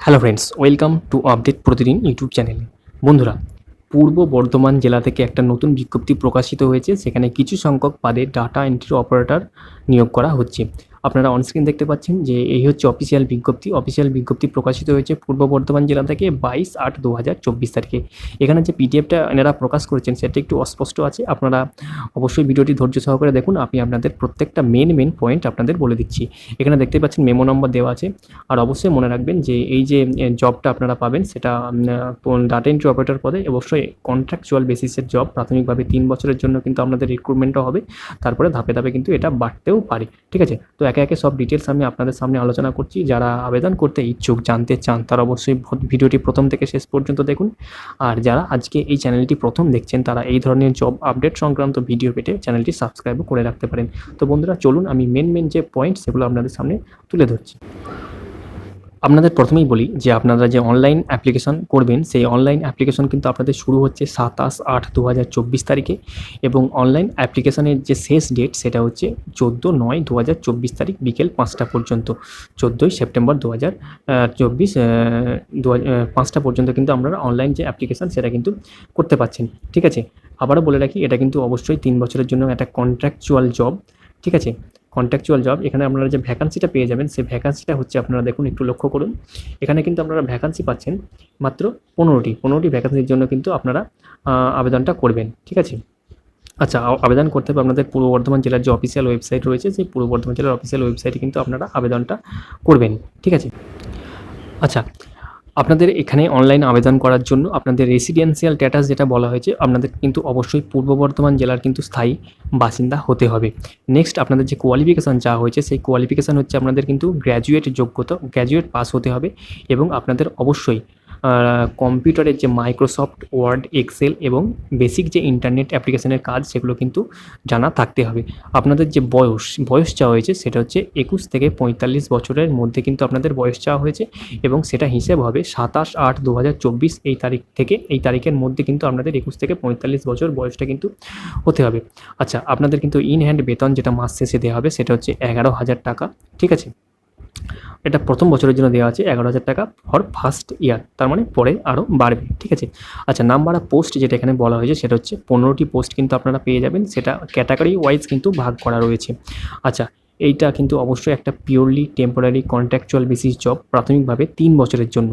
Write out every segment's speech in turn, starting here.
Hello friends, welcome to update প্রতিদিন YouTube চ্যানেলে। বন্ধুরা, পূর্ব বর্ধমান জেলা থেকে একটা নতুন বিজ্ঞপ্তি প্রকাশিত হয়েছে। সেখানে কিছু সংখ্যক পদে ডাটা এন্ট্রি অপারেটর নিয়োগ করা হচ্ছে। আপনারা অনস্ক্রিন দেখতে পাচ্ছেন যে এই হচ্ছে অফিসিয়াল বিজ্ঞপ্তি। অফিসিয়াল বিজ্ঞপ্তি প্রকাশিত হয়েছে পূর্ব বর্ধমান জেলা থেকে 22/8/2024 তারিখে। এখানে যে পিডিএফটা এনারা প্রকাশ করেছেন সেটা একটু অস্পষ্ট আছে। আপনারা অবশ্যই ভিডিওটি ধৈর্য সহকারে দেখুন। আমি আপনাদের প্রত্যেকটা মেন পয়েন্ট আপনাদের বলে দিচ্ছি। এখানে দেখতে পাচ্ছেন মেমো নম্বর দেওয়া আছে। আর অবশ্যই মনে রাখবেন যে এই যে জবটা আপনারা পাবেন সেটা ডাটা এন্ট্রি অপারেটর পদে অবশ্যই কন্ট্রাকচুয়াল বেসিসের জব। প্রাথমিকভাবে 3 বছরের জন্য কিন্তু আপনাদের রিক্রুটমেন্টও হবে। তারপরে ধাপে ধাপে কিন্তু এটা বাড়তেও পারে। ঠিক আছে, তো একে একে সব ডিটেলস আমি আপনাদের সামনে আলোচনা করছি। যারা আবেদন করতে ইচ্ছুক, জানতে চান, তারা অবশ্যই ভিডিওটি প্রথম থেকে শেষ পর্যন্ত দেখুন। আর যারা আজকে এই চ্যানেলটি প্রথম দেখছেন তারা এই ধরনের জব আপডেট সংক্রান্ত ভিডিও পেতে চ্যানেলটি সাবস্ক্রাইবও করে রাখতে পারেন। তো বন্ধুরা চলুন আমি মেন যে পয়েন্ট সেগুলো আপনাদের সামনে তুলে ধরছি। আপনাদের প্রথমেই বলি যে আপনারা যে অনলাইন অ্যাপ্লিকেশন করবেন সেই অনলাইন অ্যাপ্লিকেশন কিন্তু আপনাদের শুরু হচ্ছে 27/8/2024 তারিখে এবং অনলাইন অ্যাপ্লিকেশনের যে শেষ ডেট সেটা হচ্ছে 14/9/2024 তারিখ বিকেল 5টা পর্যন্ত। 14ই সেপ্টেম্বর 2024 5টা পর্যন্ত কিন্তু আপনারা অনলাইন যে অ্যাপ্লিকেশন সেটা কিন্তু করতে পারছেন। ঠিক আছে, আবারও বলে রাখি এটা কিন্তু অবশ্যই 3 বছরের জন্য একটা কন্ট্রাকচুয়াল জব। ঠিক আছে, কন্ট্রাকচুয়াল জব। এখানে আপনারা যে ভ্যাকান্সিটা পেয়ে যাবেন সেই ভ্যাকান্সিটা হচ্ছে, আপনারা দেখুন একটু লক্ষ্য করুন, এখানে কিন্তু আপনারা ভ্যাকান্সি পাচ্ছেন মাত্র 15টি ভ্যাকান্সির জন্য কিন্তু আপনারা আবেদনটা করবেন। ঠিক আছে, আচ্ছা, আবেদন করতে হবে আপনাদের পূর্ব বর্ধমান জেলার যে অফিসিয়াল ওয়েবসাইট রয়েছে সেই পূর্ব বর্ধমান জেলার অফিসিয়াল ওয়েবসাইটে কিন্তু আপনারা আবেদনটা করবেন। ঠিক আছে, আচ্ছা, আপনাদের এখানে অনলাইন আবেদন করার জন্য আপনাদের রেসিডেন্সিয়াল স্ট্যাটাস যেটা বলা হয়েছে, আপনাদের কিন্তু অবশ্যই পূর্ব বর্ধমান জেলার কিন্তু স্থায়ী বাসিন্দা হতে হবে। নেক্সট, আপনাদের যে কোয়ালিফিকেশান চাওয়া হয়েছে সেই কোয়ালিফিকেশান হচ্ছে আপনাদের কিন্তু গ্র্যাজুয়েট যোগ্যতা, গ্র্যাজুয়েট পাস হতে হবে এবং আপনাদের অবশ্যই কম্পিউটারের যে মাইক্রোসফট ওয়ার্ড, এক্সেল এবং বেসিক যে ইন্টারনেট অ্যাপ্লিকেশনের কাজ সেগুলো কিন্তু জানা থাকতে হবে। আপনাদের যে বয়স চাওয়া হয়েছে সেটা হচ্ছে 21 থেকে 45 বছরের মধ্যে কিন্তু আপনাদের বয়স চাওয়া হয়েছে এবং সেটা হিসেব হবে 27/8/2024 এই তারিখ থেকে। এই তারিখের মধ্যে কিন্তু আপনাদের 21 থেকে 45 বছর বয়সটা কিন্তু হতে হবে। আচ্ছা, আপনাদের কিন্তু ইন হ্যান্ড বেতন যেটা মাস শেষে দেওয়া হবে সেটা হচ্ছে 11,000 টাকা। ঠিক আছে, এটা প্রথম বছরের জন্য দেওয়া আছে 11,000 টাকা ফর ফার্স্ট ইয়ার, তার মানে পরে আরও বাড়বে। ঠিক আছে, আচ্ছা, নাম্বার অফ পোস্ট যেটা এখানে বলা হয়েছে সেটা হচ্ছে 15টি পোস্ট কিন্তু আপনারা পেয়ে যাবেন। সেটা ক্যাটাগরি ওয়াইজ কিন্তু ভাগ করা রয়েছে। আচ্ছা, এইটা কিন্তু অবশ্যই একটা purely temporary contractual basis job, প্রাথমিকভাবে 3 বছরের জন্য,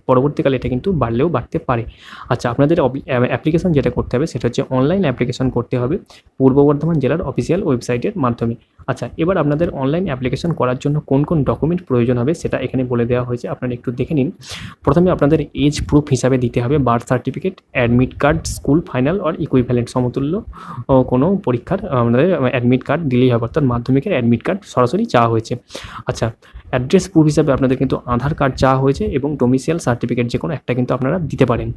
পরবর্তীকালে এটা কিন্তু বাড়লেও বাড়তে পারে। আচ্ছা, আপনাদের অ্যাপ্লিকেশন যেটা করতে হবে সেটা হচ্ছে অনলাইন অ্যাপ্লিকেশন করতে হবে পূর্ব বর্ধমান জেলার অফিসিয়াল ওয়েবসাইটের মাধ্যমে। আচ্ছা, এবার আপনাদের অনলাইন অ্যাপ্লিকেশন করার জন্য কোন কোন ডকুমেন্ট প্রয়োজন হবে সেটা এখানে বলে দেওয়া হয়েছে, আপনারা একটু দেখে নিন। প্রথমে আপনাদের এজ প্রুফ হিসাবে দিতে হবে birth certificate, admit card, school final or equivalent সমতুল্য কোনো পরীক্ষার আমাদের অ্যাডমিট কার্ড দিলেই হবে, অর্থাৎ মাধ্যমিকের অ্যাডমিট কার্ড সরাসরি চাওয়া হয়েছে। আচ্ছা, অ্যাড্রেস প্রুফ হিসাবে আপনাদের কিন্তু আধার কার্ড চাওয়া হয়েছে এবং ডোমিসাইল সার্টিফিকেট যে কোনো একটা কিন্তু আপনারা দিতে পারেন।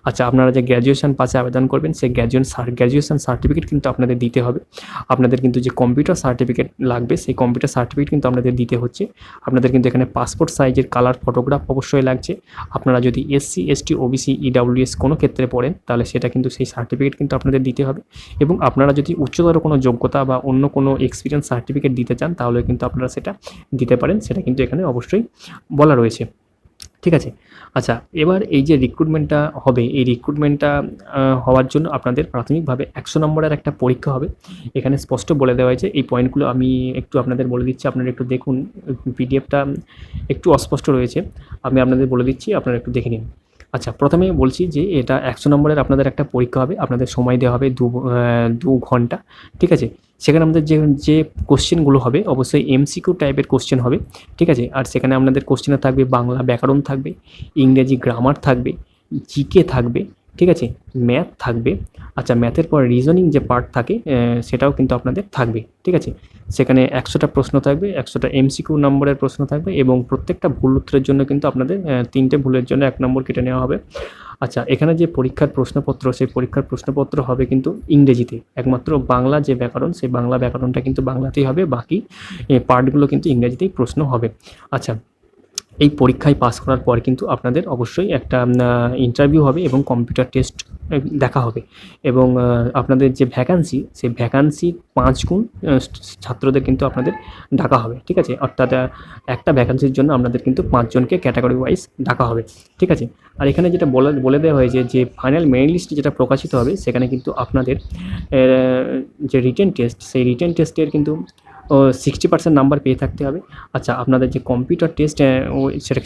আচ্ছা, আপনারা যে গ্র্যাজুয়েশন পাসে আবেদন করবেন সেই গ্র্যাজুয়েশন সার্টিফিকেট কিন্তু আপনাদের দিতে হবে। আপনাদের কিন্তু যে কম্পিউটার সার্টিফিকেট লাগবে সেই কম্পিউটার সার্টিফিকেট কিন্তু আপনাদের দিতে হচ্ছে। আপনাদের কিন্তু এখানে পাসপোর্ট সাইজের কালার ফটোগ্রাফ অবশ্যই লাগছে। আপনারা যদি এসসি, এসটি, ওবিসি, ইডাব্লিউএস কোনো ক্ষেত্রে পড়েন তাহলে সেটা কিন্তু সেই সার্টিফিকেট কিন্তু আপনাদের দিতে হবে। এবং আপনারা যদি উচ্চতর কোনো যোগ্যতা বা অন্য কোনো এক্সপিরিয়েন্স সার্টিফিকেট দিতে চান তাহলে কিন্তু আপনারা সেটা দিতে পারেন, সেটা কিন্তু এখানে অবশ্যই বলা রয়েছে। ঠিক আছে, আচ্ছা, এবার এই যে রিক্রুটমেন্টটা হবে এই রিক্রুটমেন্টটা হওয়ার জন্য আপনাদের প্রাথমিকভাবে 100 নম্বরের একটা পরীক্ষা হবে। এখানে স্পষ্ট বলে দেওয়া হয়েছে। এই পয়েন্টগুলো আমি একটু আপনাদের বলে দিচ্ছি, আপনারা একটু দেখুন। পিডিএফটা একটু অস্পষ্ট রয়েছে, আমি আপনাদের বলে দিচ্ছি, আপনারা একটু দেখে নিন। আচ্ছা, প্রথমে বলছি যে এটা 100 নম্বরের আপনাদের একটা পরীক্ষা হবে। আপনাদের সময় দেওয়া হবে 2 ঘন্টা। ঠিক আছে, সেখানে আমাদের যে কোশ্চেনগুলো হবে অবশ্যই এমসিকিউ টাইপের কোশ্চেন হবে। ঠিক আছে, আর সেখানে আপনাদের কোশ্চেনে থাকবে বাংলা ব্যাকরণ থাকবে, ইংরেজি গ্রামার থাকবে, জিকে থাকবে। ঠিক আছে, ম্যাথ থাকবে। আচ্ছা, ম্যাথের পর রিজনিং যে পার্ট থাকে সেটাও কিন্তু আপনাদের থাকবে। ঠিক আছে, সেখানে 100টা প্রশ্ন থাকবে, 100টা এমসিকিউ নম্বরের প্রশ্ন থাকবে এবং প্রত্যেকটা ভুল উত্তরের জন্য কিন্তু আপনাদের 3টে ভুলের জন্য 1 নম্বর কেটে নেওয়া হবে। আচ্ছা, এখানে যে পরীক্ষার প্রশ্নপত্র সেই পরীক্ষার প্রশ্নপত্র হবে কিন্তু ইংরেজিতে। একমাত্র বাংলা যে ব্যাকরণ সেই বাংলা ব্যাকরণটা কিন্তু বাংলাতেই হবে, বাকি পার্টগুলো কিন্তু ইংরেজিতেই প্রশ্ন হবে। আচ্ছা, এই পরীক্ষায় পাস করার পর কিন্তু আপনাদের অবশ্যই একটা ইন্টারভিউ হবে এবং কম্পিউটার টেস্ট দেখা হবে এবং আপনাদের যে ভ্যাকান্সি সেই ভ্যাকান্সির 5 গুণ ছাত্রদের কিন্তু আপনাদের ডাকা হবে, ঠিক আছে? অর্থাৎ একটা ভ্যাকান্সির জন্য আপনাদের কিন্তু 5 জনকে ক্যাটাগরি ওয়াইজ ডাকা হবে, ঠিক আছে? আর এখানে যেটা বলে দেওয়া হয়েছে যে ফাইনাল মেরিট লিস্ট যেটা প্রকাশিত হবে সেখানে কিন্তু আপনাদের যে রিটেন টেস্ট সেই রিটেন টেস্টের কিন্তু 60% নাম্বার পেয়ে থাকতে হবে। আচ্ছা, আপনাদের যে কম্পিউটার টেস্ট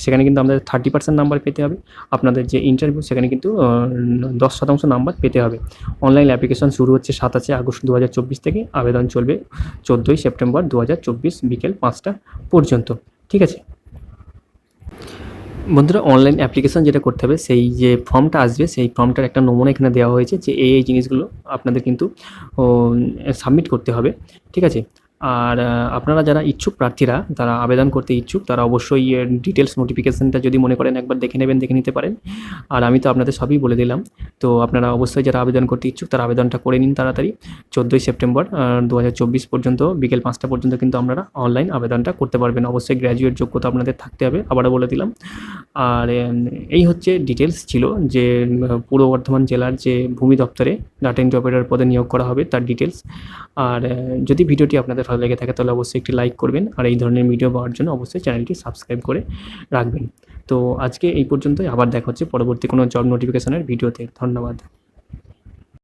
সেখানে কিন্তু আমাদের 30% নাম্বার পেতে হবে। আপনাদের যে ইন্টারভিউ সেখানে কিন্তু 10% নাম্বার পেতে হবে। অনলাইন অ্যাপ্লিকেশন শুরু হচ্ছে 27 আগস্ট 2024 থেকে, আবেদন চলবে 14 সেপ্টেম্বর 2024 বিকেল 5টা পর্যন্ত, ঠিক আছে? বন্ধুরা, অনলাইন অ্যাপ্লিকেশন যেটা করতে হবে, সেই যে ফর্মটা আসবে সেই ফর্মটার একটা নমুনা এখানে দেওয়া হয়েছে যে এই জিনিসগুলো আপনাদের কিন্তু সাবমিট করতে হবে, ঠিক আছে? আর আপনারা যারা ইচ্ছুক প্রার্থীরা, তারা আবেদন করতে ইচ্ছুক, তারা অবশ্যই ডিটেলস নোটিফিকেশানটা যদি মনে করেন একবার দেখে নিতে পারেন। আর আমি তো আপনাদের সবই বলে দিলাম। তো আপনারা অবশ্যই যারা আবেদন করতে ইচ্ছুক তারা আবেদনটা করে নিন তাড়াতাড়ি। 14 সেপ্টেম্বর 2024 পর্যন্ত বিকেল 5টা পর্যন্ত কিন্তু আপনারা অনলাইন আবেদনটা করতে পারবেন। অবশ্যই গ্র্যাজুয়েট যোগ্যতা আপনাদের থাকতে হবে, আবারও বলে দিলাম। আর এই হচ্ছে ডিটেলস ছিল যে পূর্ব বর্ধমান জেলার যে ভূমি দপ্তরে ডাটা এন্ট্রি অপারেটর পদে নিয়োগ করা হবে তার ডিটেলস। আর যদি ভিডিওটি আপনাদের ভালো লেগে থাকে তাহলে অবশ্যই একটি লাইক করবেন, আর এই ধরনের ভিডিও পাওয়ার জন্য অবশ্যই চ্যানেলটি সাবস্ক্রাইব করে রাখবেন। তো আজকে এই পর্যন্তই, আবার দেখা হচ্ছে পরবর্তী কোনো জব নোটিফিকেশনের ভিডিওতে। ধন্যবাদ।